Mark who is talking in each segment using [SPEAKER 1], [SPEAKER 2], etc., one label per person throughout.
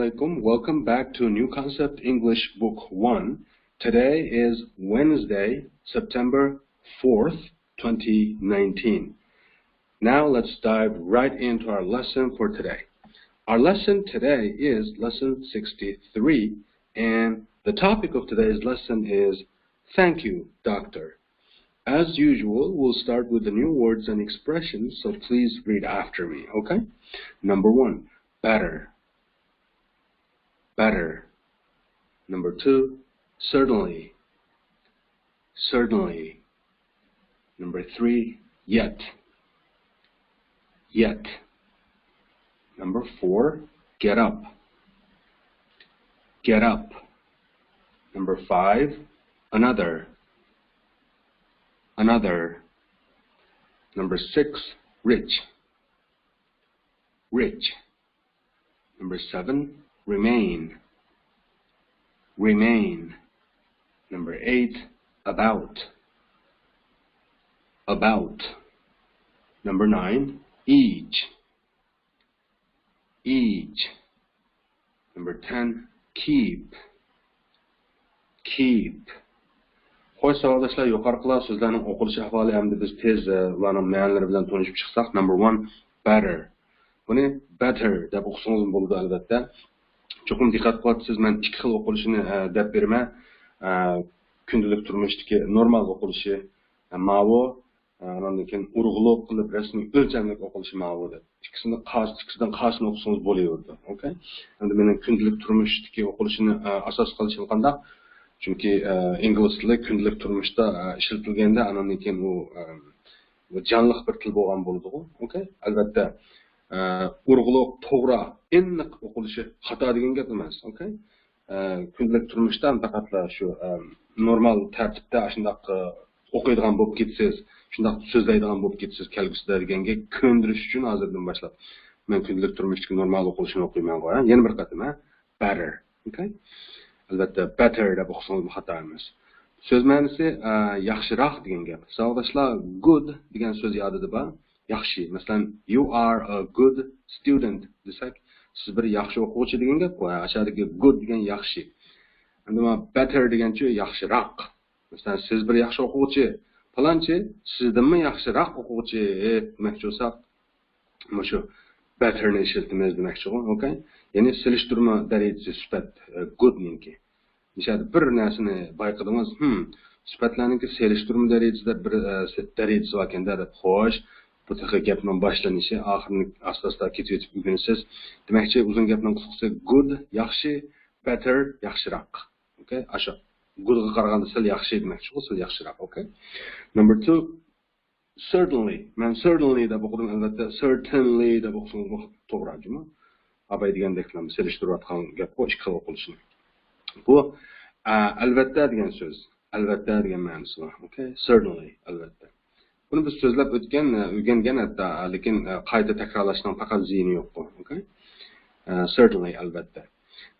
[SPEAKER 1] alaikum. Welcome back to New Concept English Book 1. Today is Wednesday, September 4th, 2019. Now let's dive right into our lesson for today. Our lesson today is lesson 63, and the topic of today's lesson is Thank you, Doctor. As usual, we'll start with the new words and expressions, so please read after me, okay? Number 1, better. Better. Number 2, certainly. Certainly. Number 3, yet. Yet. Number 4, get up. Get up. Number 5, another. Another. Number 6, rich. Rich. Number 7, remain. Remain. Number 8, about. About. Number 9, each. Each. Number 10, keep. Keep. Xo'sh, savoldoshlar, yuqoriqlar so'zlarning o'qilish ahvoli hamda biz tez ularning ma'nolari bilan tanishib chiqsak, number 1, better. Buni better deb o'qisangiz bo'ladi albatta. Cho'qim diqqat qilasiz, men ikki xil o'qilishini deb beraman. Kundalik turmushdagi normal o'qilishi ma'vo, undan keyin urg'uliq qilib rasmiy o'lchamlik o'qilishi ma'vo deb. Ikkisidan qarsini o'qisangiz bo'laveradi, okay? Endi mening kundalik turmushdagi o'qilishini asos qilishim qanday? Chunki ingliz tili kundalik turmushda ishlatilganda undan keyin u jonliq bir til bo'lgan bo'ladi-ku, okay? Albatta urg'uliq, to'g'ri, aniq o'qilishi xato degan gap emas, okay? Kundalik turmushda faqat shu normal tartibda shunday o'qiydigan bo'lib ketsangiz, shunday so'zlaydigan bo'lib ketsangiz kelgusida deganga ko'ndirish uchun hozirdan boshlab men kundalik turmushdagi normal o'qilishini o'qiyman qo'ya. Yana bir qatim, better, okay? Albatta better deb o'qisangiz xato emas. So'z ma'nosi yaxshiroq degan gap. Savoldoshlar, good degan so'z yodida bor. Yaxshi. Masalan, you are a good student desak, siz bir yaxshi o'quvchi degan gap qo'ya. Aşağıdagi good degan yaxshi. Endi better deganchi yaxshiroq. Masalan, siz bir yaxshi o'quvchi, falonchi sizdanmi yaxshiroq o'quvchi demoqchi bo'lsak, mana shu better ni ishlatamiz demoqchi, okay? Ya'ni selishtirma darajasi sifat good ninki. Nishadi bir narsani bayqadingiz, sifatlarningki selishtirma darajasida bir darajasi bor ekanda deb, xo'sh, bu taqa gapning boshlanishi, oxirini asosda ketib o'rganasiz. Demakchi, uzun gapning qisqasi good, yaxshi, better, yaxshiroq. Okay? Asha goodga qaraganda sal yaxshi demakchi, sal yaxshiroq, okay? Number 2, certainly. Men certainly deb o'qidim, albatta certainly deb o'qisangiz to'g'ri juma. Abay degandek ham selishtirayotgan gap bu ikki xil o'qilishni. Bu albatta degan so'z, albatta degan ma'nosi bor, okay? Certainly, albatta. Buni biz so'zlab o'rgangan hatto, lekin qayta takrorlashning faqat ziyni yo'q bu, okay? Certainly, albatta.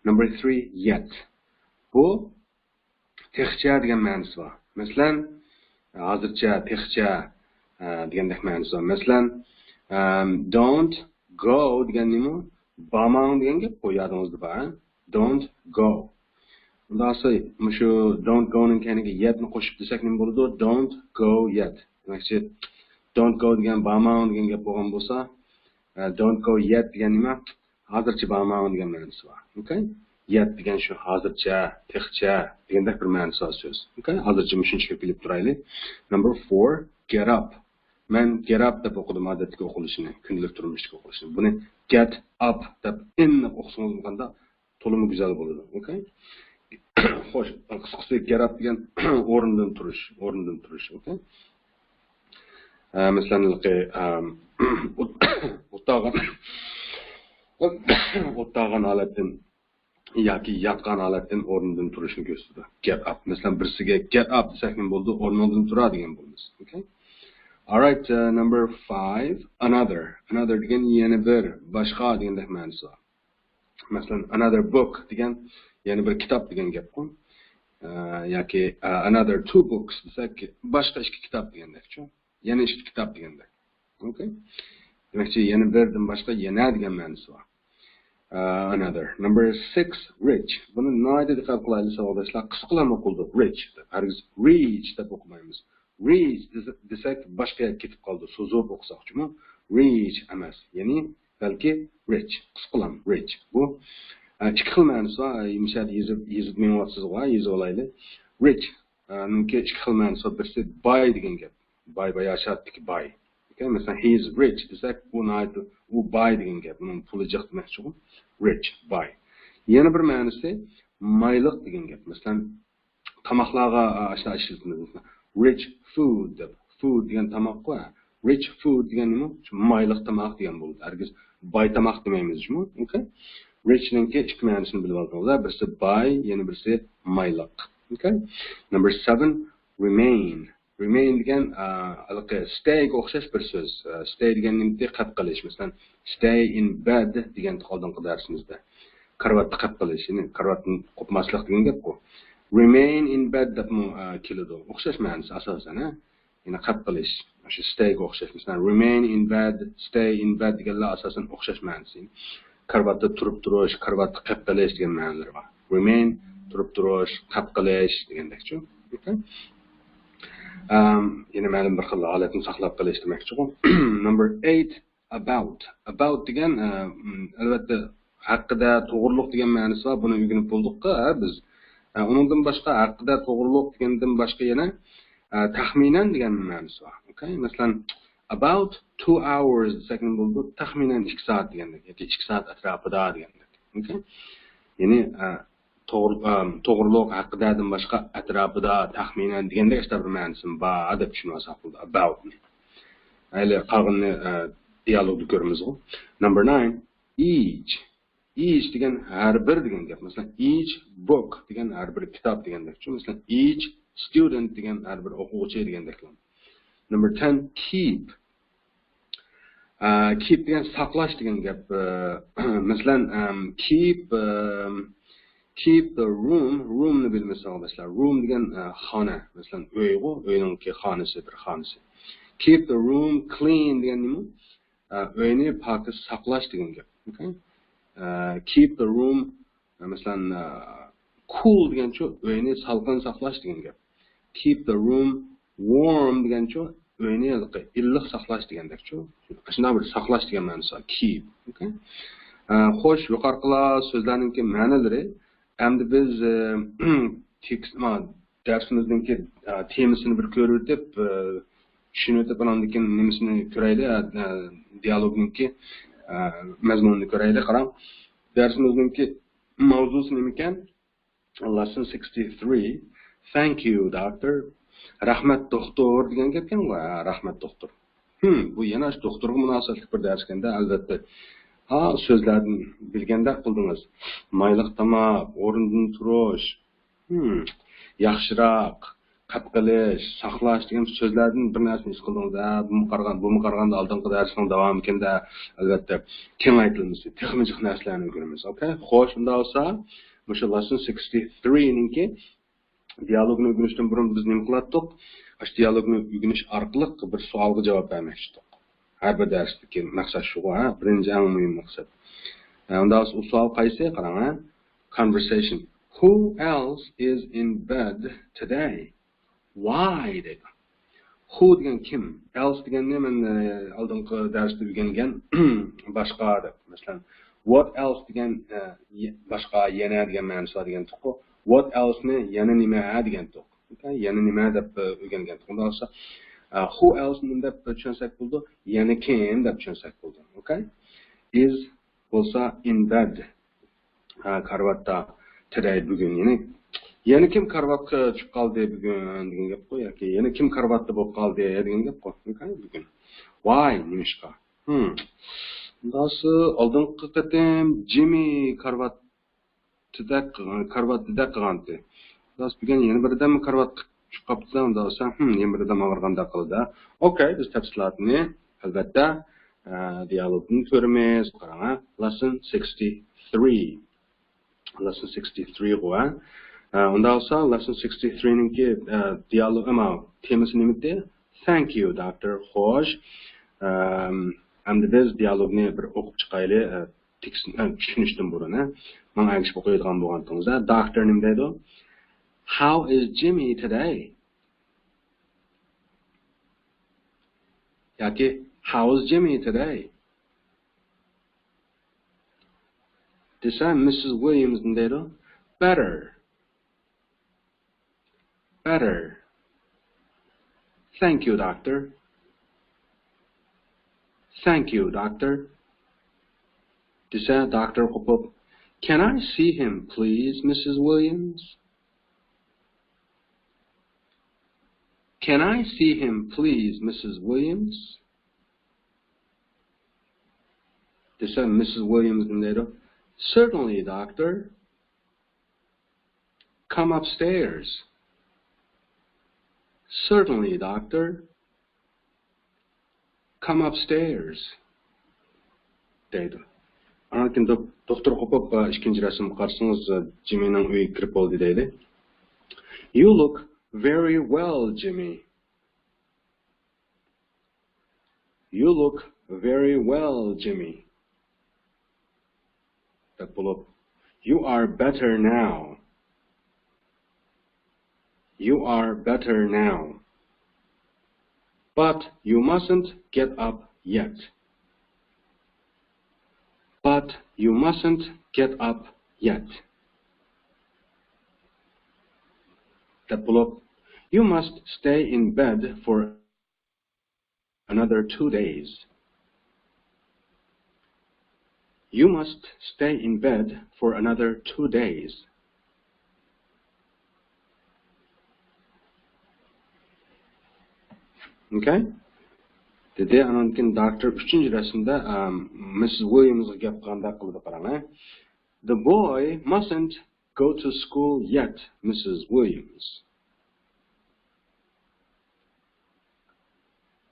[SPEAKER 1] Number 3, yet. Bu texcha degan ma'nosi bor. Masalan, hozircha, texcha degandek ma'nosi bor. Masalan, don't go degan nima? Bormang degan gap qo'yadingizda bor. Don't go. Undan so'ng shu don't go ning kaniga yetni qo'shib desak nima bo'ladi? Don't go yet. Demakchi, don't go degan bormang degan gap bo'lgan bo'lsa, don't go yet degan nima? Hozircha bormang degan ma'nosi bor. Okay? Yet degan shu hozircha, texcha degandek bir ma'nosi bor so'z. Okay? Hozircha shuncha bilib turaylik. Number 4, get up. Men get up deb o'qidim odatdagi o'qilishini, kundalik turmushdagi o'qilishini. Buni get up deb inni o'qisangiz bo'lganda to'liq go'zal bo'ladi, okay? Xo'sh, qisqasi get up degan o'rnidan turish, okay? Masalan, o'tag'an holatdan yoki yotgan holatdan o'rnidan turishni ko'rsatadi. Get up. Masalan, birisiga get up desak nima bo'ldi? O'rnidan turadi degan bo'ladi, okay? All right, number 5, another. Another degan yana bir, boshqa degandek ma'nosi bor. Masalan, another book degan yana bir kitob degan gap-ku. Yoki another 2 books desak, boshqa ikki kitob degandek-ku. Yana ikki kitob degandek. Okay? Demakchi, yana birdan boshqa yana degan ma'nosi bor. Another. Number 6, rich. Bunu nayda dikkat kılaylısı arkadaşlar. Kısıklan okuldu. Rich. Herkes reach deb okumaymiz. Reach desek başka yer ketip kaldı. So'zib okusak çünkü reach emas. Yani belki rich. Kısıklan rich. Bu iki xil ma'nosi var. Misal yezitmayapsiz var. Yezib olayli. Rich. Nunki iki xil ma'nosi var. Birisi boy degan gap. Boy yashatdiki boy. Okay, mesela he is rich desek bu nayda u boy degan gap. Bunun puli jiq demakchi. Rich, boy. Yana bir ma'nosi mayliq degan gap. Mesela tamoqlarga ashla ishlatamiz. Rich food deb. Food degan tamoq var. Rich food degan nima? Mayliq tamoq degan bo'ladi. Hargiz boy tamoq demaymiz-mi? Okay? Rich ninki ikki ma'nosini bilib oldinglar. Birisi boy, yana birisi mayliq. Okay? Number 7, remain. Remain degan stay ga o'xshash bir so'z. Stay degan nimada qat qilish. Masalan, stay in bed degan oldingi darsimizda. Karvatda qat qilish, ya'ni karvatni qo'pmaslik degan gap-ku. Remain in bed deb keladi. O'xshash ma'nosi asosan, ha? Ya'ni qat qilish. O'sha stay ga o'xshash. Masalan, remain in bed, stay in bed deganlar asosan o'xshash ma'nosi. Karvatda turib turish, karvatda qat qilish degan ma'nolar bor. Remain turib turish, qat qilish degandek-chi. Okay? Yine ma'lum bir xil holatni saqlab qolish demakchi. Number 8, about. About degan albatta haqida, to'g'riliq degan ma'nosi bor. Buni o'rganib bo'ldik-ku biz. Undan boshqa haqida, to'g'riliq degandan boshqa yana taxminan degan ma'nosi bor. Okay? Masalan, about 2 hours degan bo'ldi. Taxminan 2 soat degandek yoki 2 soat atrofida degandek. Okay? Ya'ni to'g'riliq haqidadan boshqa atrofida taxminan degandek ishlar bir ma'nosi bor deb tushunsak bo'ldi. About. Hali qolganini dialogda ko'ramiz. Number 9, each. Each degan har bir degan gap. Masalan, each book degan har bir kitob degandek. Masalan, each student degan har bir o'quvchi degandek. Number 10, keep. Keep degan saqlash degan gap. Masalan, keep the room ni bilmasa arkadaşlar. Room degan xona. Masalan, uygu, uyninki xonasi bir xonasi. Keep the room clean degan nima? Uyni pokiz saqlash degan gap. Okay? Keep the room masalan cool degancha uyni salqin saqlash degan gap. Keep the room warm degancha uyni illiq saqlash degandek-chi. Shunday bir saqlash degan ma'nosi keep. Okay? Xo'sh, yuqorqilar so'zlarningki ma'nolari endi biz darsimizninki temasini bir ko'rib o'tib, tushunib o'tib, anandikin nimasini ko'raylik, dialogninki mazmunini ko'raylik. Qarang, darsimizninki mavzusi nima ekan? Lesson 63. Thank you, doctor. Rahmat doktor degan gap ekan, rahmat doktor. Bu yana shu doktorga munosabatli bir dars ekanda, albatta. So'zlarni bilganda qildingiz. Mayliq tamoq, o'rindan turish, yaxshiroq, qat qilish, saqlash degan so'zlardan bir narsani his qildingiz. Bu qaraganda oldingi darsning davomi ekanda, albatta kengaytirilmiz, texnik narsalarni o'rganamiz. Okay? Xo'sh, unda bo'lsa, o'sha lesson 63 ningki dialogni o'rganishdan burun biz nima qilatdik? O'sha dialogni o'rganish orqali bir savolga javob bermoqchidik. Har bir darsdagi maqsad shu, birinchi eng muhim maqsad. Unda u savol qaysi? Qarang, conversation. Who else is in bed today? Why? Who degan kim? Else deganni men oldingi darsda o'rgangan boshqa deb. Masalan, what else degan boshqa yana degan ma'nosi degan to'q. What else ni yana nima degan to'q. Okay? Yana nima deb o'rgangan. Unda bo'lsa who else deb tushunsak bo'ldi, yana kim deb tushunsak bo'ldi. Okay? Is bo'lsa in bed. Karvatda today bugun, yana kim karvatga tushib qoldi bugun degan gap qo'y, yoki yana kim karvatda bo'lib qoldi degan gap qo'y. Okay? Bugun. Why? Nimishqa? Dasi oldingi qatim Jimmy karvatda qilgandi. Das bugun yana biridan karvat tushib qolibdi, unda bo'lsa, yana biridan og'irganda qildi. Okay, biz tafsilotni albatta dialogni ko'ramiz. Qarang, lesson 63. Lesson 63 qo'ya. Unda bo'lsa, lesson 63 ningki dialog temasi nima edi? Thank you, doctor. Xo'sh. Endi biz dialogni bir o'qib chiqaylik. tushunishdan burun, mana agishib qo'yadigan bo'lganingizda, doctor nima deydi? How is Jimmy today? yoki how is Jimmy today? desa, Mrs. Williams nima deydi? Better. Better. Thank you, doctor. Thank you, doctor. desa, doctor qo'pib, can I see him, please, Mrs. Williams? Can I see him, please, Mrs. Williams? desa, Mrs. Williams nima deydi? Certainly, doctor. Come upstairs. Certainly, doctor. Come upstairs. deydi. Anakin doktor qo'pib ikkinchi rasmga qarasangiz, Jimmy'ning uyiga kirib bo'ldi deydi. You look very well, Jimmy. You look very well, Jimmy. deb bo'lib, you are better now. You are better now. But you mustn't get up yet. But you mustn't get up yet. deb bo'lib, you must stay in bed for another 2 days. You must stay in bed for another 2 days. Okay? Dedi, anonkin doctor 3-chi rasmda Mrs. Williams ga gap qilganda qildi, qarang. The boy mustn't go to school yet, Mrs. Williams.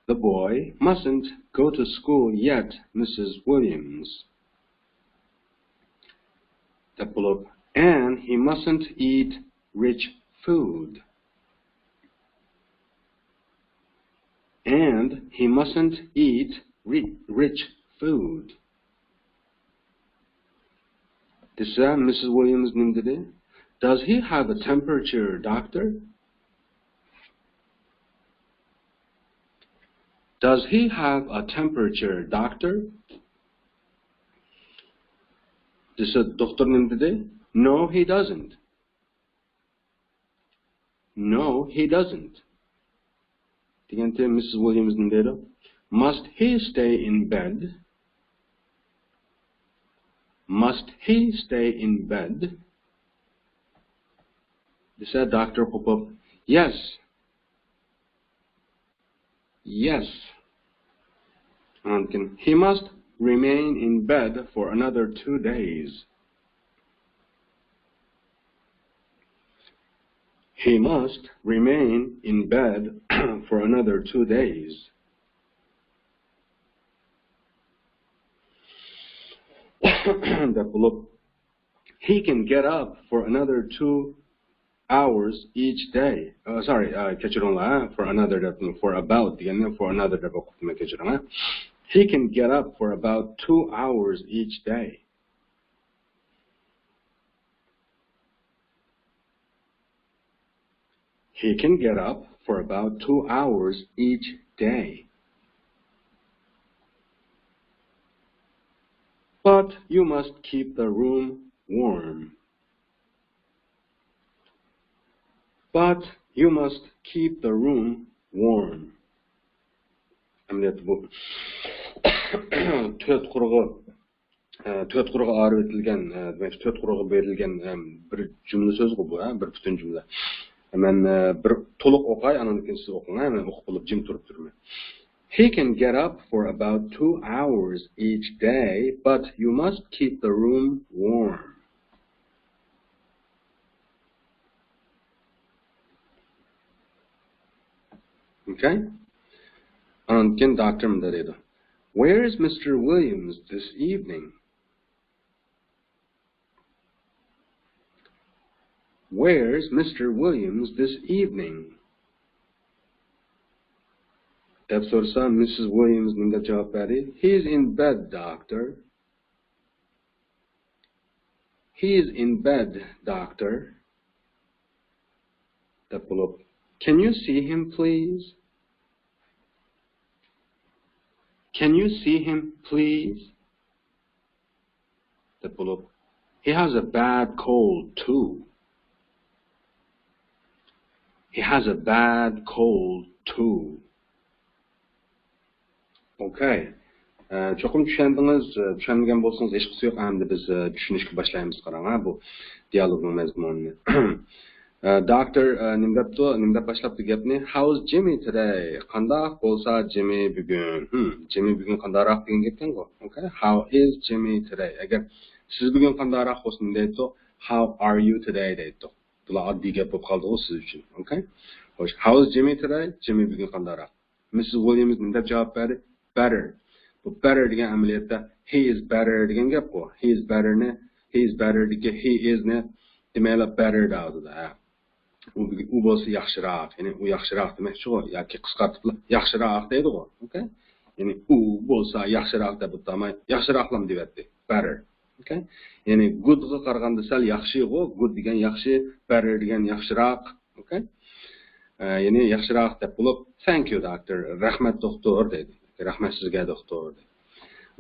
[SPEAKER 1] The boy mustn't go to school yet, Mrs. Williams. And he mustn't eat rich food. And he mustn't eat rich food. desa, Mrs. Williams nima dedi? Does he have a temperature, doctor? Does he have a temperature, doctor? desa, doktor nima dedi? No, he doesn't. No, he doesn't. deganda Mrs. Williams nima dedi? Must he stay in bed? Must he stay in bed? desa, doctor qo'pib, yes. Yes. He must remain in bed for another 2 days. He must remain in bed for another 2 days. He can get up for another 2 hours each day. For another, for about, for another, he can get up for about 2 hours each day. He can get up for about 2 hours each day. But you must keep the room warm. But you must keep the room warm. Bu to'rt qurg'a arib etilgan, demak to'rt qurg'a berilgan bir jumla so'z bu, bir butun jumla. Men bir to'liq o'qay, anan keyin siz o'qing, men o'qib bo'lib jim turib turman. He can get up for about 2 hours each day, but you must keep the room warm. Okay? And then Dr. Mdaredo, where is Mr. Williams this evening? Where's Mr. Williams this evening? Deb sorsa, Mrs. Williams nunga javob berdi. He's in bed, doctor. He is in bed, doctor. Deb bo'lib, can you see him, please? Can you see him, please? Deb bo'lib, he has a bad cold too. He has a bad cold too. Okay. Çoxum tushundingiz, tushunmagan bo'lsangiz hech qisi yo'q, endi biz tushunishga boshlaymiz qarang, bu dialogning mazmunini. Doctor nimda boshlabdi gapni? How's Jimmy today? Qandoq bo'lsa Jimmy bugun? Jimmy bugun qandoqroq degan gapdan-ku. Okay? How is Jimmy today? Agar siz bugun qandoqroq bo'lsin deydi, how are you today deydi. Bular oddiy gap bo'lib qoldi siz uchun. Okay? Xo'sh, how's Jimmy today? Jimmy bugun qandoqroq? Mrs. Williams nimda javob berdi? Better. Bu better degan amaliyotda he is better degan gap ku. He is better ne? He is better degi he is ne? Demayla better deydi. U bo'lsa yaxshiroq, ya'ni u yaxshiroq demakchi ku, yoki qisqartib yaxshiroq deydi ku. Okay? Ya'ni u bo'lsa yaxshiroq deb o'tmay, yaxshiroqlam deyapti. Better. Okay? Ya'ni goodga qaraganda sal yaxshi ku, good degan yaxshi, better degan yaxshiroq. Okay? Ya'ni yaxshiroq deb bo'lib, thank you doctor, rahmat doktor deydi. Rahmat sizga doktor.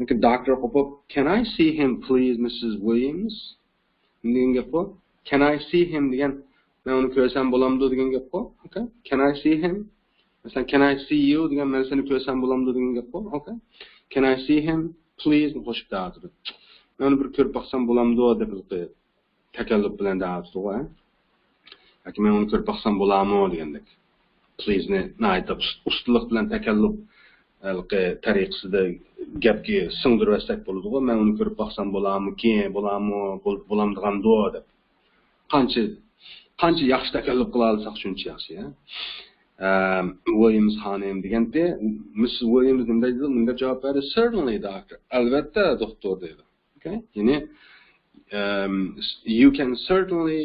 [SPEAKER 1] Okay, doctor qo'pib, can I see him please Mrs. Williams? Degan gap bu. Can I see him degan, men uni ko'rsam bo'lamdi degan gap bu. Okay? Can I see him? Masalan, can I see you degan, men seni ko'rsam bo'lamdi degan gap bu. Okay? Can I see him please? Qo'shib ta'tirdi. Men uni bir ko'rib baqsam bo'lamdi deb takalluf bilan ta'tirdi, ha? Yoki men uni ko'rib baqsam bo'lammi degandek. Please ne aytib, ustulik bilan takalluf tariqasida gapga singdirsak bo'ladi-ku. Men uni ko'rib baqsam bo'lammikin, bo'lamdigando deb. Qancha yaxshi takalluf qila olsak shuncha yaxshi, ha. Williams xonim deganda, Mrs. Williams nima javob berdi? Certainly doctor. Albatta doktor dedi. Okay? Ya'ni you can certainly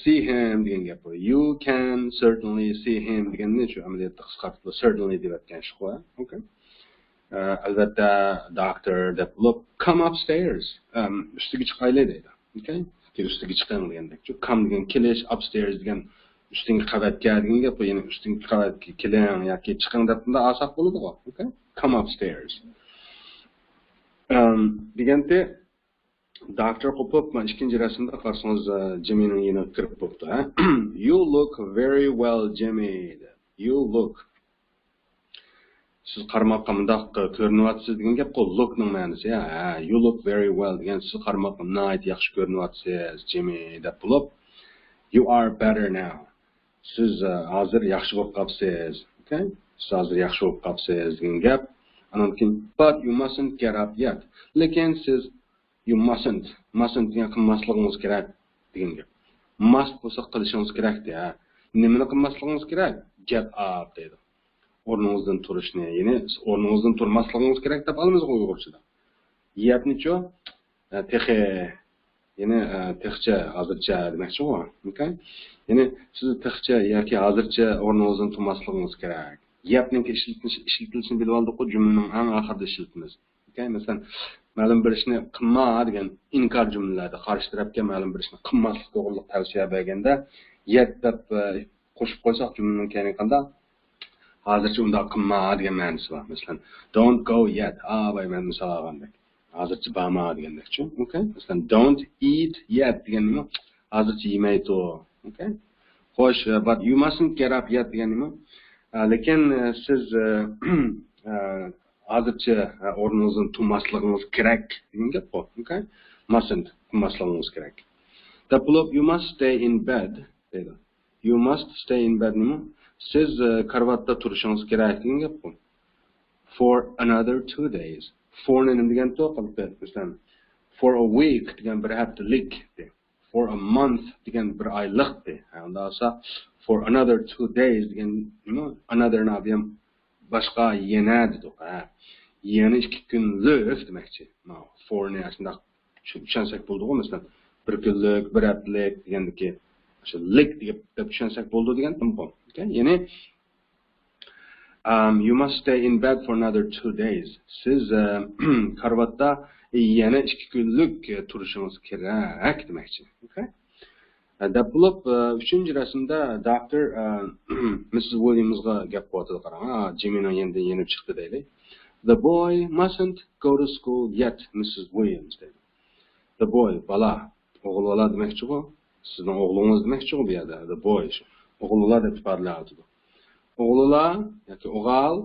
[SPEAKER 1] see him degan gap bor. You can certainly see him deganni shu amaliyotda qisqartirib certainly deb aytgan shu qo'ya. Okay. Albatta doctor deb bo'lib come upstairs. Ustiga chiqaylik deydi. Okay. Ustiga chiqing degandek. Shu come degan kelish, upstairs degan ustingi qavatga degan gap, ya'ni ustingi qavatga keling yoki chiqing deb bunda asoq bo'ladi-ku. Okay. Come upstairs. Deganda Doctor qo'pib, men ikkinchi rasmda qarsangiz Jimmy'ning yeni kirib bo'ldi, ha. You look very well, Jimmy. You look. Siz qarmoqqa mundaq ko'rinyapsiz degan gap qo'l lookning ma'nosi, ha. You look very well degan siz qarmoqqa nihoyat yaxshi ko'rinyapsiz, Jimmy deb bo'lib. You are better now. Siz hozir yaxshi bo'lib qolibsiz. Okay? Siz hozir yaxshi bo'lib qolibsiz degan gap. Anonkin, but you mustn't get up yet. Lekin siz you mustn't degan qilmasligingiz kerak degan gap. Must bo'lsa qilishingiz kerak de. Nimani qilmasligingiz kerak? Get up deydi. O'rningizdan turishni, ya'ni o'rningizdan turmasligingiz kerak deb olamiz Uyg'urchada. Yetnicho texi, ya'ni texcha, hozircha demakchi-ku, okay? Ya'ni siz texcha yoki hozircha o'rningizdan turmasligingiz kerak. Yapning ishlatilishini bilib oldik-ku, jumlaning eng oxirida ishlatamiz. Okay? Masalan, ma'lum bir ishni qilma degan inkor jumlalarda qarshi tarafga ma'lum bir ishni qilmaslik to'g'riliq tavsiya berganda yet deb qo'shib qo'ysak jumlaning keyin qanday hozircha unda qilma degan ma'nosi bor. Masalan, don't go yet. Men misol olgandek. Hozircha borma degandekchi. Okay? Masalan, don't eat yet degan nima? Hozircha yemay tur. Okay? Xo'sh, but you mustn't get up yet degan nima? Lekin siz hozircha o'rningizdan turmasligingiz kerak degan gap bor. Okay? Mustn't turmasligingiz kerak. Tapulib you must stay in bed deydi. You must stay in bed nima? Siz karvatda turishingiz kerak degan gap bor. For another 2 days. For nima degan to'qilib masalan for a week degan bir haftalik de. For a month degan bir oylik de. Unda esa for another 2 days degan nima? Another nabiyam boshqa yana dedik, ha. Yana 2 kunlik demakchi. For ne aslında tushunsak bo'ldi-ku, masalan, 1 kunlik, 1 haftalik degandiki, o'sha lik deb tushunsak bo'ldi degan tim bor. Okay? Ya'ni You must stay in bed for another 2 days. Siz karvatda yana 2 kunlik turishingiz kerak demoqchi. Okay? Deb bo'lib, 3-rasmda doktor Mrs. Williamsga gap qilyapti qarang. Jimino endi yenib chiqdi deylik. The boy mustn't go to school yet, Mrs. Williams dedi. The boy, bala, o'g'il bola demoqchi bu. Sizning o'g'lingiz demoqchi bu yerda. The boy, o'g'illar deb ifodalayapti. O'g'illar yoki o'g'al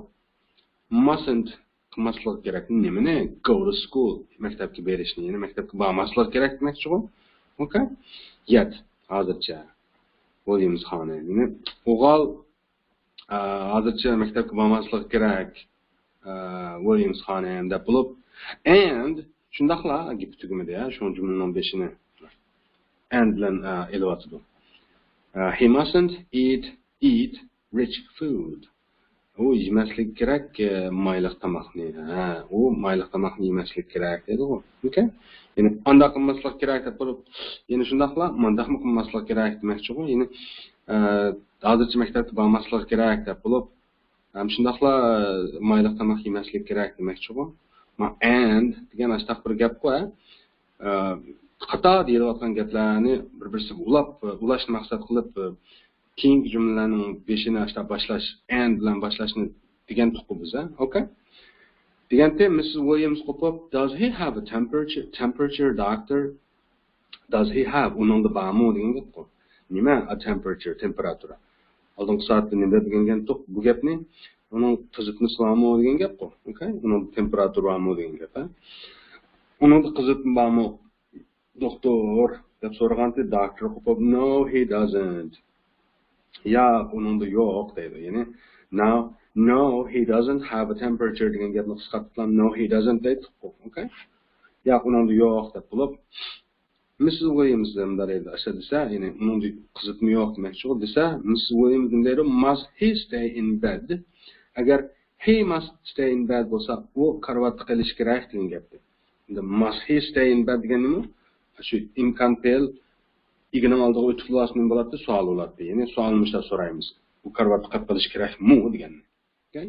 [SPEAKER 1] mustn't qilmaslik kerak. Nimani? Go to school. Maktabga berishni, ya'ni maktabga bormaslik kerak demoqchi bu. Okay? Yet, hozircha. Williams xonim. Ya'ni o'g'al hozircha maktabga bormaslik kerak. Williams xonim deb bo'lib, and shundaqla gap tugimida ya, shu jumlaning 5-ni and bilan elyapti. He mustn't eat rich food. U yemaslik kerak mayliq tomoqni. U mayliq tomoqni yemaslik kerak dedi u. Okay? Ya'ni undaq qilmaslik kerak deb bo'lib, ya'ni shundaqla mandaqmi qilmaslik kerak demoqchi u. Ya'ni hozircha maktabga bormaslik kerak deb bo'lib, ham shundaqla mayliq tomoq yemaslik kerak demoqchi u. And degan ashtaq bir gap qo'y. Xato deyilgan gaplarni bir-birisiga ulashni maqsad qilib keyingi jumlalarning 5-ni ashta boshlash and bilan boshlashni degan tuqib biz, okay? Deganda Mrs. Williams qo'pib, does he have a temperature doctor? Does he have uning da barmi degan gap qo'y. Nima a temperatura? Oldingi soatda nima degan tuq bu gapni uning qizitmasi bormi degan gap qo'y, okay? Uning temperatura bormi degan gap, ha? Uning qizitma bormi? Doktor deb so'raganda doctor qo'pib, no he doesn't. Ya uningda yo'q deydi. Ya'ni no he doesn't have a temperature degan gapni qisqartirib no he doesn't deydi. Okay? Ya uningda yo'q deb bo'lib Mrs. Williams deydi. Asha desa, ya'ni uningda qizitma yo'q demoqchi bo'ldi desa, Mrs. Williams deydi, must he stay in bed? Agar he must stay in bed bo'lsa, u karvatda qilish kerak degan gapdi. Endi must he stay in bed degani nima? Shu imkon fel ig'ning oldiga o'tib qo'yasning bo'ladi, savol bo'ladi. Ya'ni savolni so'raymiz. Bu karvatda qilib qilish kerakmi deganni. Okay?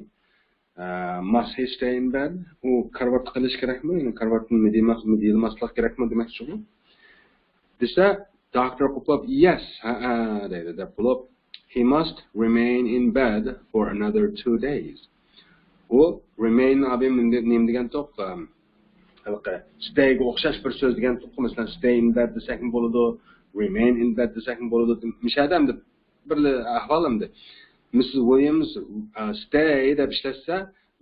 [SPEAKER 1] Must he stay in bed? U karvatda qilish kerakmi? Ya'ni karvatni deyilmaslik kerakmi demoqchi bu. Desa, doctor qo'pib, yes, deydi deb bo'lib, he must remain in bed for another 2 days. U remain abim nim degan to'q stayga o'xshash bir so'z degan to'q, masalan stay in bed desak bo'ladi, remain in bed desak bo'ladi. Mishadam deb bir ahvolimda Mrs. Williams stay deb ishlatsa,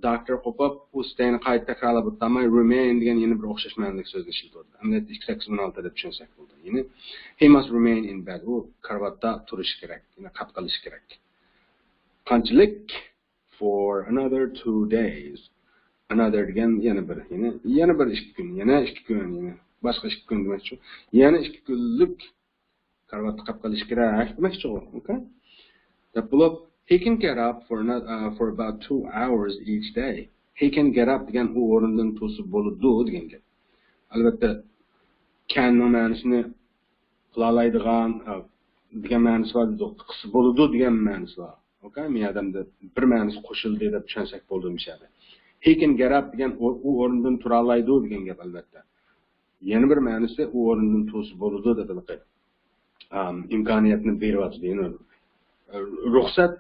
[SPEAKER 1] doctor qo'pib u stayni qayta takrorlab o'tmay remain degan yana bir o'xshash ma'nolik so'zni ishlatadi. Amaliyotda 286 deb tushunsak bo'ldi. Ya'ni he must remain in bed. U karvatda turish kerak, ya'ni qat qilish kerak. Qanchalik? For another 2 days. Another degan yana bir 2 kun, yana 2 kun, yana boshqa 2 kun demakchi. Yana 2 kunlik karvatda qat qilish kerak demakchi, okay? Deb bo'lib, he can get up for about 2 hours each day. He can get up degan u o'rindan to'sib bo'ladi degan gap. Albatta can ma'nosini qilalaydigan degan ma'nosi bor, qisib bo'ladi degan ma'nosi bor. Okay? Men odamda bir ma'nosi qo'shildi deb tushunsak bo'ldi mishadi. He can get up degan u o'rindan tura oladi degan gap albatta. Yana bir ma'nosi u o'rindan to'sib bo'ladi deb aytadi. Imkoniyatni beryapti deydi. Ruxsat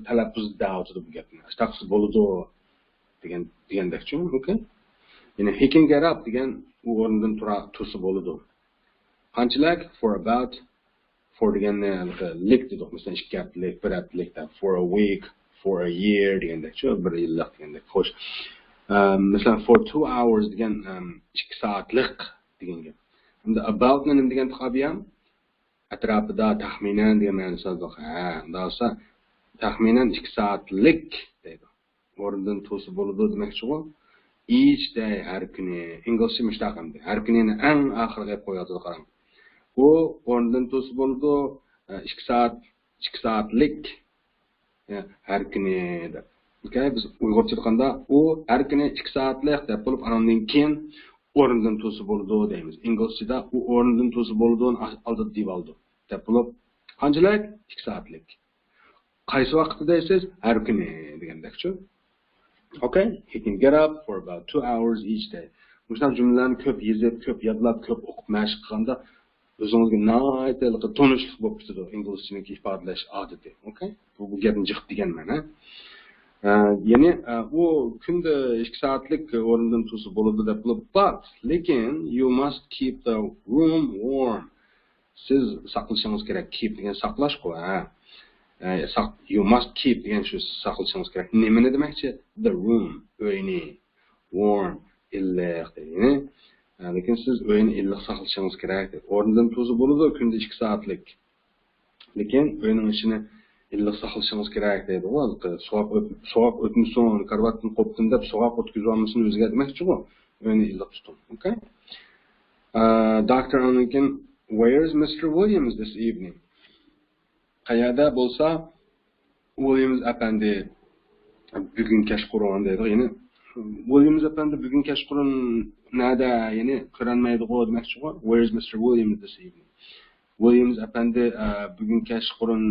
[SPEAKER 1] talaffuz da'vati bu gapni. Taqsis bo'ladi degandakchi, okay? Ya'ni he can get up degan u o'rindan tursa bo'ladi. Qanchalik? For deganni lik dedi. Masalan, 2 haftalik, 1 haftalik, for a week, for a year degandakchi, bir yillik degandak. Xo'sh. Masalan, for 2 hours degan 2 soatlik degan gap. Endi about nima degan taqobi ham atrofida taxminan degan ma'nosi bor. Dasa taxminan 2 soatlik deydi. O'rindan to'sib bo'ladi demoqchi u. Each day har kuni inglizcha mushtaqamdi. Har kunini eng oxiriga qo'yadi qarang. U o'rindan to'sib bo'ladi 2 soatlik har kuni deb. Okay, biz uyg'urcha aytganda u har kuni 2 soatlik deb bo'lib, andan keyin o'rindan to'sib bo'ladi deymiz. Inglizchada u o'rindan to'sib bo'ladi oldida deb oldi. Deb bo'lib, qanchalik? 2 soatlik. Qaysi vaqtda deysiz? Har kuni degandekchi. Okay? He can get up for about 2 hours each day. Mushunday jumlalarni ko'p yezib, ko'p yodlab, ko'p o'qib mashq qilganda o'zingizga nihoyatda tanishlik bo'lib ketadi inglizchani ifodalash odati. Okay? Bu gapni jiq deganman, ha. Ya'ni u kunda 2 soatlik o'rindan tursa bo'ladi deb, but lekin you must keep the room warm. Siz saqlashingiz kerak. Keep degan saqlash-ku, ha. You must keep degan shu saqlashingiz kerak. Nima demakchi? The room, uyni warm, illiq degani. Lekin siz uyni illiq saqlashingiz kerak. O'rnidan tursa bo'ladi kunda 2 soatlik. Lekin uyning ishini illiq saqlashingiz kerak deydi. Sovuq o'tmasin, karvatni qo'pdim deb sovuq o'tkazib olmasin o'ziga demakchi-ku. Uyni illiq tuting. Okay? Dr. Anakin, where is Mr. Williams this evening? Qayerda bo'lsa Williams apandi bugun kashqurun deydi. Ya'ni Williams apandi bugun kashqurun nada, ya'ni ko'rinmaydi-ku demakchi-ku. Where is Mr. Williams this evening? Williams apandi bugun kashqurun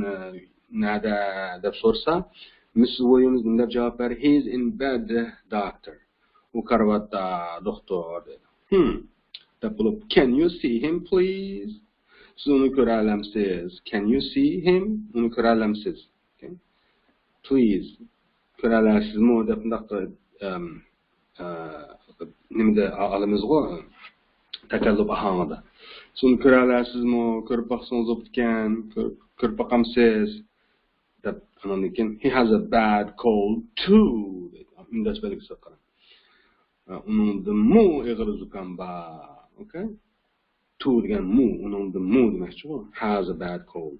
[SPEAKER 1] nada deb so'rsa, Mrs. Williams bunday javob berdi. He is in bed, doctor. U karvatda, doktor dedi. Deb bo'lib, can you see him please? Siz uni ko'ra olamsiz. Can you see him? Uni ko'ra olamsiz. Okay? Please. Ko'ra olasizmi deb bunday nimada olamizmi? Takallub ahomida. Siz uni ko'ra olasizmi? Ko'rib baqsangiz o'tgan, ko'rib baqamsiz. Deb anakin he has a bad cold too. Indash belgisi qarang. Uningda mu ig'ir zukam bor. Okay? To degan mu, uningda mu demakchi-ku. Has a bad cold.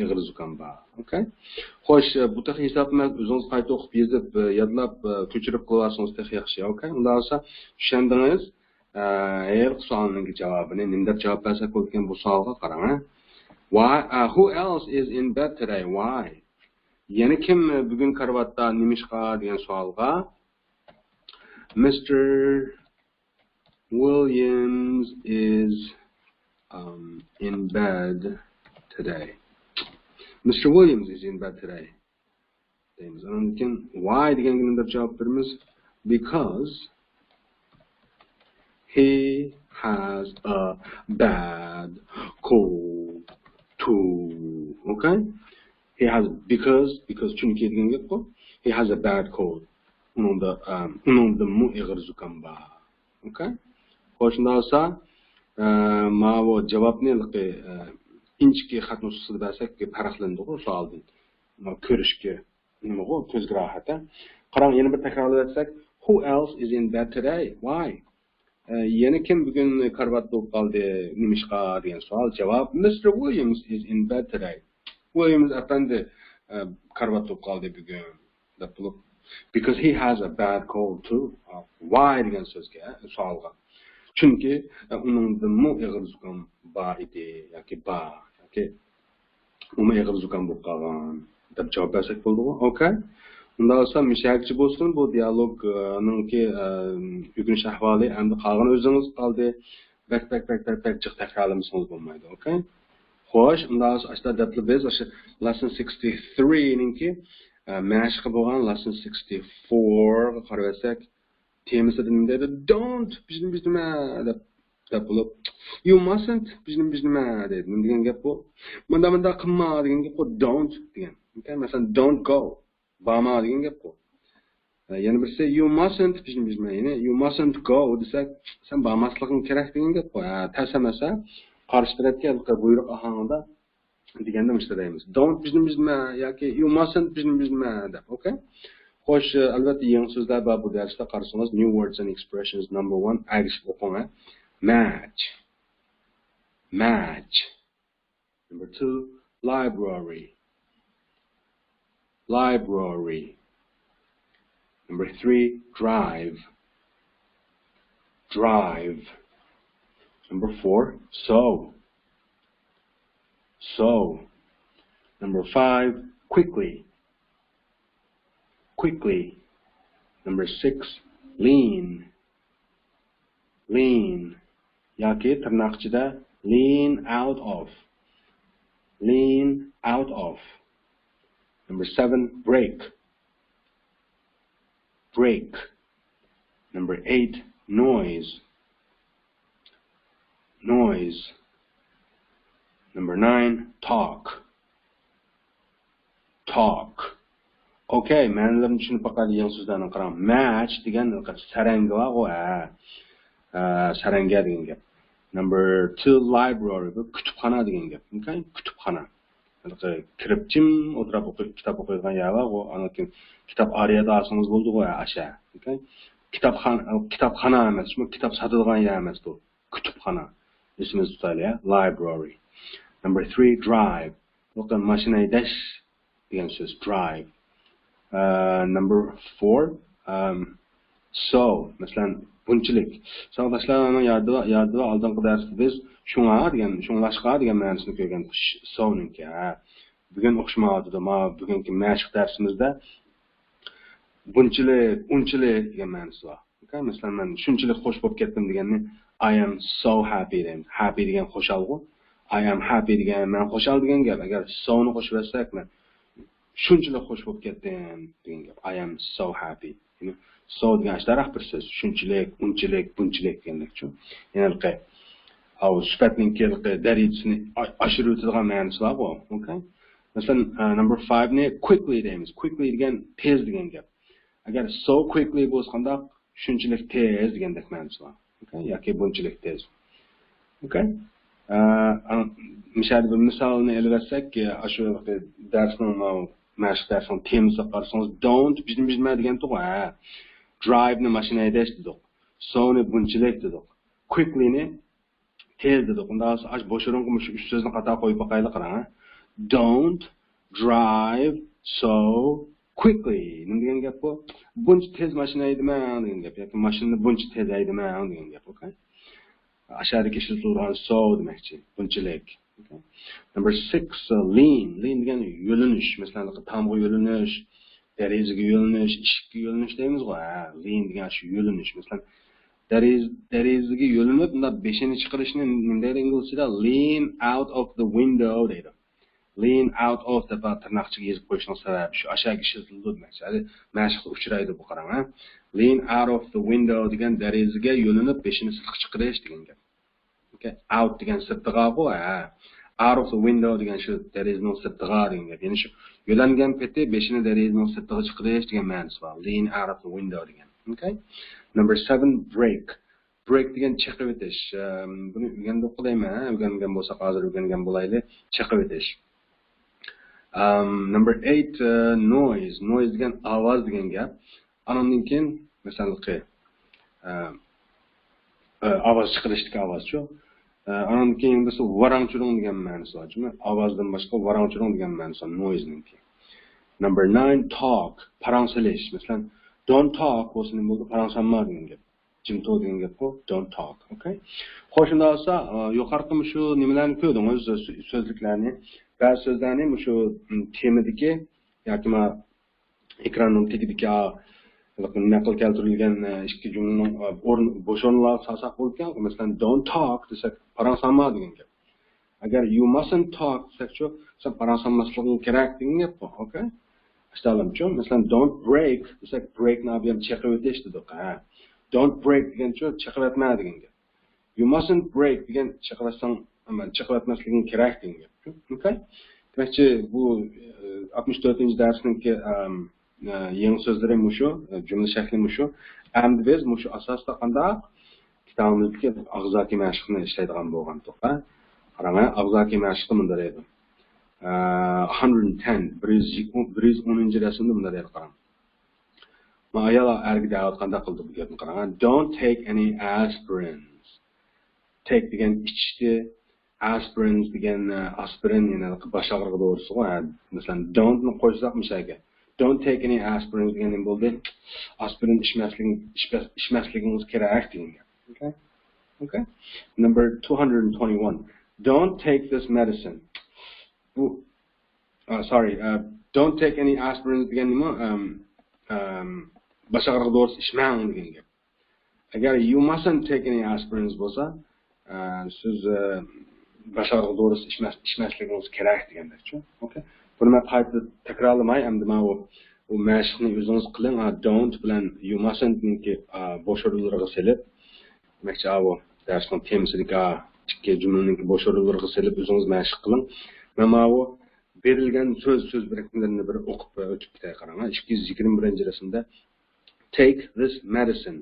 [SPEAKER 1] Ig'ir zukam bor. Okay? Xo'sh, bu tax hisobni o'zingiz qayta o'qib yezib, yodlab, ko'chirib qo'yarsangiz tax yaxshi, okay? Unda bo'lsa tushundingiz. Savolning javobini nima deb javob bersak bo'lgan bu savolga qarang. Why? Who else is in bed today? Why? Yana kim bugun karvatda nimishqa degan savolga Mr. Williams is in bed today. Mr. Williams is in bed today. Why degan deb javob beramiz? Because he has a bad cold too. Okay? He has because chunki degan gap bu. He has a bad cold. Uningda mu ig'ir zukam bor. Okay? Xo'shunda bo'lsa, mana bu javobni inchki xat nusxasida bersak farqlandi-ku savoldan. Mana ko'rishga nima bu ko'zga rohat. Qarang, yana bir takrorlab aytsak, who else is in bed today? Why? Yana kim bugun karvatda bo'lib qoldi, nimishqa degan savol. Javob Mr. Williams is in bed today. Williams apandi karvatda bo'lib qoldi bugun deb bo'lib. Because he has a bad cold too. Why degan so'zga savolga. Chunki uningda mu ig'ir zukam bor edi yoki bor yoki uni ig'ir zukam bo'lib qolgan deb javob bersak bo'ladi. Okay? Unda bo'lsa mishakchi bo'lsin bu dialogninki yukunish ahvoli endi qolgan o'zingiz qoldi. Bak jiq takrorlamasangiz bo'lmaydi. Okay? Xo'sh, unda ashta debli biz o'sha lesson 63 ninki mashq bo'lgan lesson 64 ga qarasak temasida nima dedi? Don't biznima deb bo'lib, you mustn't biznima dedi. Nima degan gap bu? Bunda qilma degan gap bu don't degan. Okay? Masalan don't go. Borma degan gap bu. Yana birisi you mustn't biznima, ya'ni you mustn't go desak, sen bormasliging kerak degan gap bu. Tasamasa qarshi tarafga buyruq ahongida deganda ishlaymiz. Don't biznima yoki you mustn't biznima deb. Okay? Xo'sh, albatta yangi so'zlar bor bu darsda qarasangiz new words and expressions number 1 agishib o'qing. Match. Number 2 library. Number 3 drive. Number 4 sew. Number 5 quickly. Number 6 lean. Yoki tirnoqchida lean out of. Number 7, break. Break. Number 8, noise. Noise. Number 9, talk. Talk. Okay, ma'nilarini tushunib faqat degan so'zlarni qarang. Match degan saranga va saranga degan gap. Number 2, library, bu kutubxona degan gap. Okay, kutubxona. Kirib jim o'tirib kitob o'qiydigan yer va ana kitob ariyada olsangiz bo'ldi ku asha. Okay? Kitobxona emas, bu kitob sotadigan yer emas bu. Kutubxona. Ismingiz tutaylik, library. Number 3, drive. Bu mashina haydash degan so'z, drive. Number 4, sow. Masalan, bunchilik. Savoqdaşlarning yordida oldingi darsda biz shunlashqa degan ma'nosini ko'rgandik. Sowninki. Bugun o'qishmaydi, bugungi mashq darsimizda bunchilik, unchilik degan ma'nosi bor. Okay? Masalan, men shunchalik xush bo'lib ketdim deganni I am so happy deymiz. Happy degan qo'shalg'u. I am happy degan men qo'shal degan gap. Agar sowni qo'shib bersak, men shunchalik xush bo'lib ketdim degan gap. I am so happy. So degan ishtaraq bir so'z. Shunchalik, unchilik, bunchilik degandek-ku. Ya'ni au sifatning kelqi darajasini oshirib o'tadigan ma'nosi bor bu. Okay? Masalan, number 5 ni quickly deymiz. Quickly degan tez degan gap. Agar so quickly bo'lsa, shunchalik tez degandek ma'nosi bor. Okay? Yoki bunchilik tez. Okay? Bir misolni elvatsak, shu darsning mashq darsining temasini qarasangiz, don't bizma degan to'g'ri. Drive ni mashina haydash dedik. So ni bunchilik dedik. Quickly ni tez dedik. Unda ash bo'shirunqi shu uch so'zni qator qo'yib boqaylik qarang. Don't drive so quickly. Nima degan gap bu? Buncha tez mashina haydaman degan gap. Yoki mashinani buncha tez haydaman degan gap, okay? Aşağıdaki işletilgan so demekçi, bunchilik. Okay. Number 6, lean. Lean degan yo'linish, masalan, tamg'i yo'linish, derazaga yo'linish, eshikka yo'linish deymiz ku. Lean degan shu yo'linish. Masalan, derazaga yo'linib, bunda beshini chiqarishni nima deydi inglizchada? Lean out of the window deydi. Lean out of deb tirnoqchiga yozib qo'yishning sababi shu aşağıdagi ishlatildi demekçi. Hali mashqda uchraydi bu qarang, ha. Lean out of the window degan derazaga yo'linib beshini sirtqa chiqarish degan gap. Okay, out degan sirtqa bu, out of the window degan shu derazaning sirtqa degan gap. Ya'ni shu yo'langan peti beshini derazaning sirtqa chiqarish degan ma'nosi bor. Lean out of the window degan. Okay? Number 7, break. Break degan chiqib o'tish. Buni o'rganib o'qilayman, o'rgangan bo'lsa hozir o'rgangan bo'laylik, chiqib o'tish. Number 8, noise. Noise degan ovoz degan gap. Anondan keyin masalan ovoz chiqarishlik ovozchi. Anondan keyin bo'lsa varangchiroq degan ma'nosi bor. Ovozdan boshqa varangchiroq degan ma'nosi noise ninki. Number 9, talk. Paransilish. Masalan, don't talk bo'lsa nima bo'ldi? Paransanma degan gap. Jimto degan gap bu. Don't talk, okay? Xo'shunda olsa, yuqorqi shu nimalarni ko'rdingiz, so'zliklarni. Ba'zi so'zlarni shu temadagi yoki ekranning tagidagi naql keltirilgan ikki jumlaning bo'sh o'rinlar sasak bo'lgan. Masalan, don't talk desak, paransanma degan gap. Agar you mustn't talk desak-chu, sen paransanmasliging kerak degan gap bu, okay? Ishtalamchu. Masalan, don't break desak, breakni ham chiqib o'tish dedik, ha. Don't break degan-chu, chiqib o'tma degan gap. You mustn't break degan chiqarasang, chiqib o'tmasliging kerak degan gap. Okay? Demakchi, bu 64-darsningki yangi so'zlarim shu, jumla shaklim shu. Endi biz shu asosda qanday kitobimizdagi og'zaki mashqni ishlaydigan bo'lgan to'g'ri. Qarang, og'zaki mashqi bunda edi. 110 rasmda bunda edi, qarang. Mayala ergi da'vat qanday qildi bu gapni qarang. Don't take any aspirins. Take degan ichishdi. Aspirins degan aspirin yana bosh og'rig'i to'g'risi. Masalan, don't ni qo'ysak mishaga. Don't take any aspirin degan nima bo'ldi? Aspirin ichmasligingiz kerak degan gap. Okay? Okay? Number 221. Don't take this medicine. Don't take any aspirin degan nima? Bosh og'rig'i to'g'risi ichmang degan gap. Agar you mustn't take any aspirins bo'lsa, siz bosh og'rig'i to'g'risi ichmasligingiz kerak degandek-ku. Okay? Buni men qayta takrorlamay, endi men o mashqni o'zingiz qiling. Don't bilan you mustn't ki bosh o'rinlarga selib, demakchi o darsning temasidagi ikki jumlaning bosh o'rinlarga selib o'zingiz mashq qiling. Men o berilgan so'z birikmalarini bir o'qib o'tib ketay qarang. 221-rasmda take this medicine.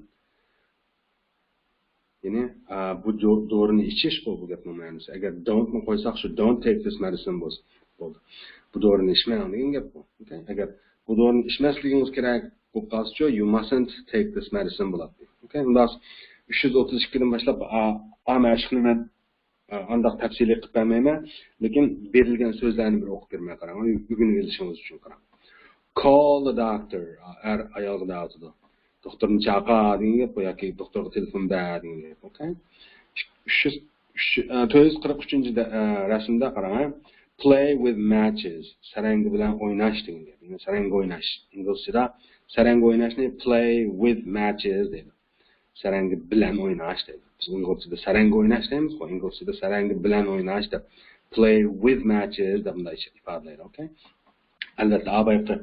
[SPEAKER 1] Ya'ni bu dorini ichish bu gapning ma'nosi. Agar don't ni qo'ysak, shu don't take this medicine bo'ldi. Bu dorini ichmang degan gap bu. Okay? Agar bu dorini ichmasligingiz kerak bo'lib qolsa, you mustn't take this medicine bo'ladi. Okay? Unda 332 dan boshlab a mashqni men aniq tafsiliy qilib bermayman, lekin berilgan so'zlarni bir o'qib bermay qarang. Bugun bilishingiz uchun qarang. Call the doctor. Ayolga da'vatida. Doktorni chaqir degan gap yoki doktorga telefon ber degan gap. Okay? 443-rasmda qarang. Play with matches. Sarang bilan o'ynash degan gap. Ya'ni sarang o'ynash. Inglizchada sarang o'ynashni play with matches deydi. Sarang bilan o'ynash deydi. Biz inglizchada sarang o'ynash deymiz, inglizchada sarang bilan o'ynash deb play with matches deb bunday ifodalaydi. Okay? Albatta, abayqi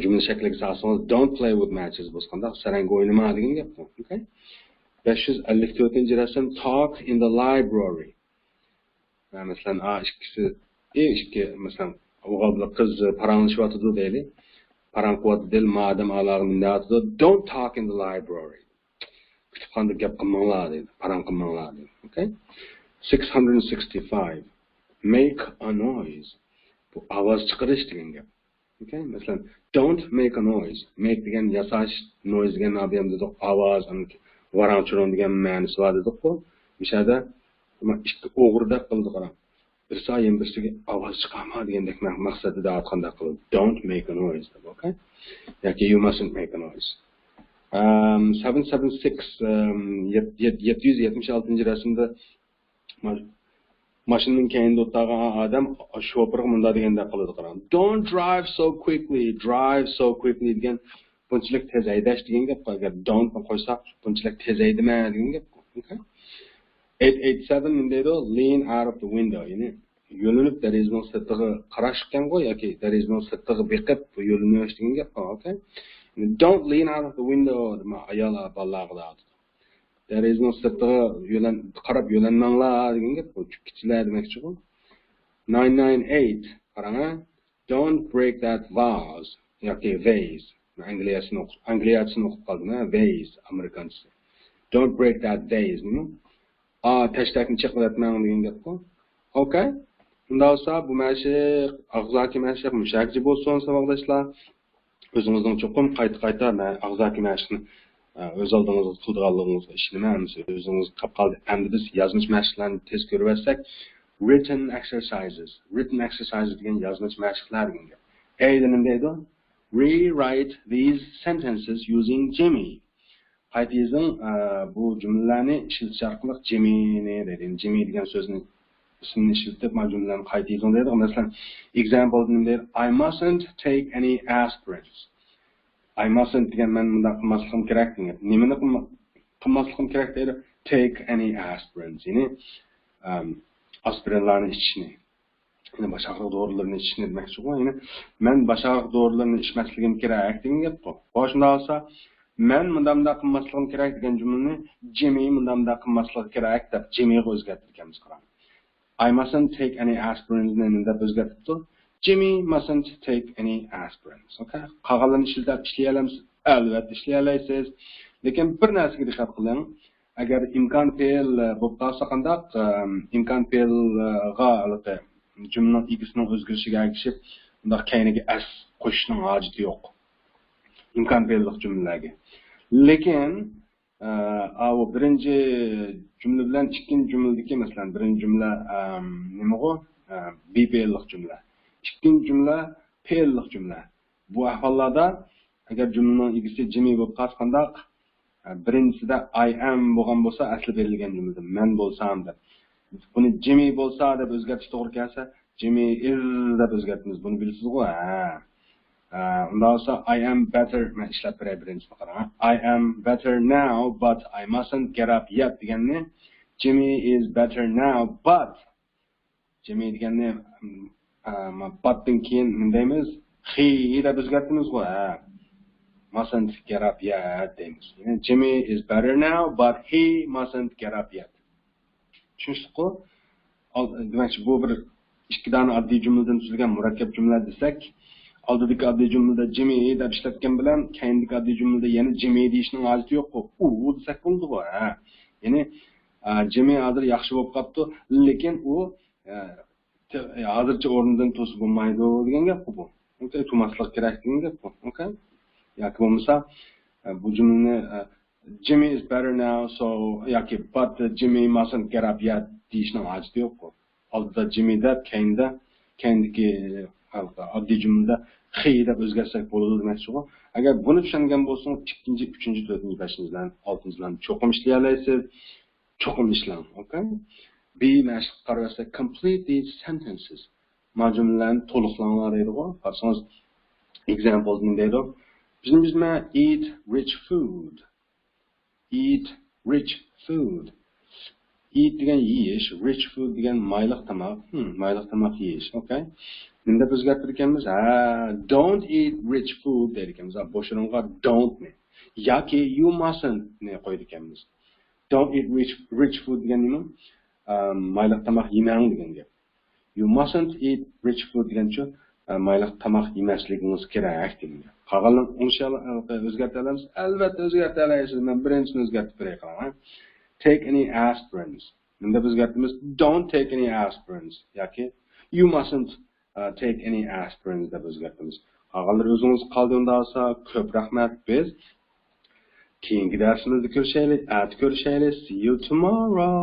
[SPEAKER 1] jumla shakliga solsangiz don't play with matches bo'lganda sarang o'ynama degan gap bu. Okay? 554-rasm talk in the library. Masalan, ikki masalan o'g'il qiz paranglashyotidu deylik. Parang qilyapti del madam alog'ini don't talk in the library. Kutubxonada gap qilmanglar deydi. Parang qilmanglar deydi. Okay? 665 make a noise. Bu ovoz chiqarish degan gap. Okay? Masalan, don't make a noise. Make degan yasash, noise degan nabiyamda ovoz, varanchuron degan ma'nosi bor dedi-ku. Mishada ikki o'g'irda qildi qarang. Birsayin birsiga ovoz chiqarma degandek maqsadida aytganda qildi. Don't make a noise. Okay? Yoki you mustn't make a noise. 776-rasmda mashinaning keyinda o'tirgan odam shofirga bunday deganda qiladi qarang. Don't drive so quickly degan bunchalik tez haydash degan gap. Agar don't qo'ysak bunchalik tez haydama degan gap. Okay? 887 deydi, lean out of the window. Ya'ni yo'linib derazaning sirtiga qarashgan qo'y yoki derazaning sirtiga beqib yo'linish degan gap. Okay? Don't lean out of the window. Ayol ballag'ida. Derazaning sirtiga qarab yo'lanmanglar degan gap. Bu kichiklar demakchi bu. 998 qarang. Don't break that vase yoki vase. Angliyasini o'qib qoldim, vase amerikancha. Don't break that vase, tashtakni chiqaratmang degan gap bu. Okay? Unda bo'lsa bu mashq, og'zaki mashq, mushakchi bo'lsin savoldoshlar. O'zingizning cho'qim qayta og'zaki mashqni o'z oldingizga qilganligingizga ishonaman. O'zingiz qilib qoldi. Endi biz yozmish mashqlarni tez ko'rib olsak, written exercises degan yozmish mashqlar degan gap. Nima deydi? Rewrite these sentences using Jimmy. Qaytizing bu jumlalarni ishlatish orqali Jimmyni deydi. Jimmy degan so'zni ismini ishlatib jumlalarni qaytizing deydi. Masalan, example deydi, I mustn't take any aspirins. I mustn't degan men bunda qilmasligim kerak degan. Nimani qilmasligim kerak deydi? Take any aspirins. Ya'ni aspirinlarni ichishni. Yine başarılı doğrularını içine demek çok var. Yine men başarılı doğrularını içmesligim kerak degan gap bu. Boshida olsa men mundamda qilmasligim kerak degan jumlani Jimmy mundamda qilmasligi kerak deb Jimmy'ga o'zgartirganmiz qarang. I mustn't take any aspirins deb o'zgartirdi. Jimmy mustn't take any aspirins. Okay? Qolganlarni ishlay olamiz. Albatta ishlay olasiz. Lekin bir narsaga diqqat qiling. Agar imkon fe'l bo'lib qolsa qanday imkon fe'lga aloqa cümlenin ilgisinin o'zgarishiga ergishib, bunda keyiniga as qo'shishning hojati yo'q. İmkon fe'llik jumlalarga. Lekin o birinchi jumla bilan ikkinchi jumladagi masalan birinchi jumla nima bu? Be fe'llik jumla. Ikkinchi jumla fe'llik jumla. Bu ahvollarda agar jumlaning ilgisi Jimmy bo'lib qolganda birinchisida I am bo'lgan bo'lsa asli berilgan jumlada men bo'lsam deb. Buni Jimmy bo'lsa deb o'zgartirish to'g'ri kelsa, Jimmy is deb o'zgartirish. Buni bilasiz-ku? Unda olsa I am better, men ishlab beray birinchisini qarang. I am better now, but I mustn't get up yet deganni Jimmy is better now, but Jimmy deganni But'dan keyin deymiz, he deb o'zgartimiz qo'y. Mustn't get up yet deymiz. Jimmy is better now, but he mustn't get up yet. Tushunishdi-ku? Demakchi bu bir ikki dona oddiy jumladan tuzilgan murakkab jumla desak, oldidagi oddiy jumlada Jimmy deb ishlatgan bilan keyingi oddiy jumlada yana Jimmy deyishning hojati yo'q-ku. U desak bo'ldi-ku. Ya'ni Jimmy hozir yaxshi bo'lib qopti, lekin u hozircha o'rnidan to'sib bo'lmaydi degan gap bu. Unday tumaslik kerak degan gap bu. Okay? Yoki bo'lmasa bu jumlani Jimmy is better now, so yoki but Jimmy mustn't get up yet deyishning hojati yo'q-ku. Oldida Jimmy deb, keyindagi oddiy jumlada he deb o'zgarsak bo'ladi demakchi-ku. Agar buni tushungan bo'lsangiz, 2, 3, 4, 5-dan 6-dan cho'qim ishlay olasiz. Cho'qim ishlang, okay? Be mashq qarasa complete these sentences. Majumlarni to'liqlanglar deydi-ku. Qarsangiz example deydi. Bizma eat rich food. Eat rich food. Eat degan yeyish, rich food degan mayliq tamoq. Mayliq tamoq yeyish, okay? Bunda biz gapirganmiz, don't eat rich food deydi ekanmiz. Bo'shirong'a don't ne. Yoki you mustn't ne qo'ydi ekanmiz. Don't eat rich food degan nima? Mayliq tamoq yemang degan gap. You mustn't eat rich food degancha mayliq tamoq yemasligingiz kerak degan gap. Qolganini inshaalloh o'zgartira olamiz. Albatta o'zgartira olasiz. Men birinchini o'zgartirib beray qolaman. Take any aspirins. Bunda biz gapimiz don't take any aspirins yoki you mustn't take any aspirins deb o'zgartamiz. Qolganlari o'zingiz qolganda olsa ko'p rahmat. Biz keyingi darsimizda ko'rishaylik. See you tomorrow.